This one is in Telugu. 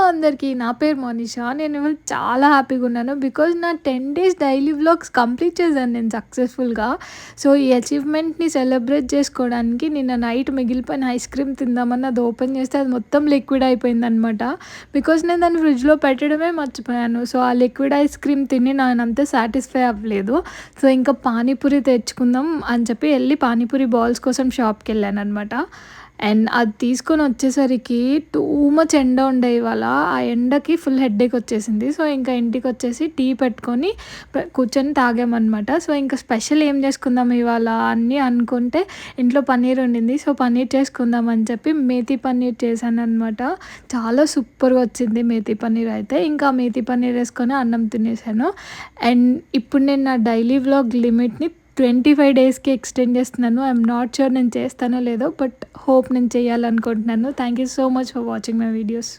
అందరికీ. నా పేరు మోనిషా. నేను ఇవాళ చాలా హ్యాపీగా ఉన్నాను. బికాజ్ నా 10 డేస్ డైలీ వ్లాగ్స్ కంప్లీట్ చేశాను నేను సక్సెస్‌ఫుల్‌గా. సో, ఈ అచీవ్‌మెంట్‌ని సెలబ్రేట్ చేసుకోవడానికి నిన్న నైట్ మిగిలిపోయిన ఐస్ క్రీమ్ తిందామని అది ఓపెన్ చేస్తే అది మొత్తం లిక్విడ్ అయిపోయిందనమాట. బికాజ్ నేను దాన్ని ఫ్రిడ్జ్‌లో పెట్టడమే మర్చిపోయాను. సో, ఆ లిక్విడ్ ఐస్ క్రీమ్ తిని నేనంత సాటిస్ఫై అవ్వలేదు. సో, ఇంకా పానీపూరి తెచ్చుకుందాం అని చెప్పి ఎళ్లి పానీపూరి బాల్స్ కోసం షాప్‌కెళ్ళాననమాట. అండ్ అది తీసుకొని వచ్చేసరికి టూ మచ్ ఎండ ఉండే ఇవాళ. ఆ ఎండకి ఫుల్ హెడ్‌ఏక్ వచ్చేసింది. సో, ఇంకా ఇంటికొచ్చేసి టీ పెట్టుకొని కూర్చొని తాగామనమాట. సో, ఇంకా స్పెషల్ ఏం చేసుకుందాం ఇవాళ అని అనుకుంటే ఇంట్లో పన్నీర్ ఉండింది. సో, పన్నీర్ చేసుకుందాం అని చెప్పి మేతి పన్నీర్ చేశాననమాట. చాలా సూపర్‌గా వచ్చింది మేతి పన్నీర్ అయితే. ఇంకా మేతి పన్నీర్ ఏసుకొని అన్నం తినేసాను. అండ్ ఇప్పుడు నేను నా డైలీ వ్లాగ్ లిమిట్‌ని 25 డేస్‌కి ఎక్స్టెండ్ చేస్తున్నాను. ఐయామ్ నాట్ ష్యూర్ నేను చేస్తానో లేదో. బట్ హోప్ నేను చేయాలనుకుంటున్నాను. Thank you so much for watching my videos.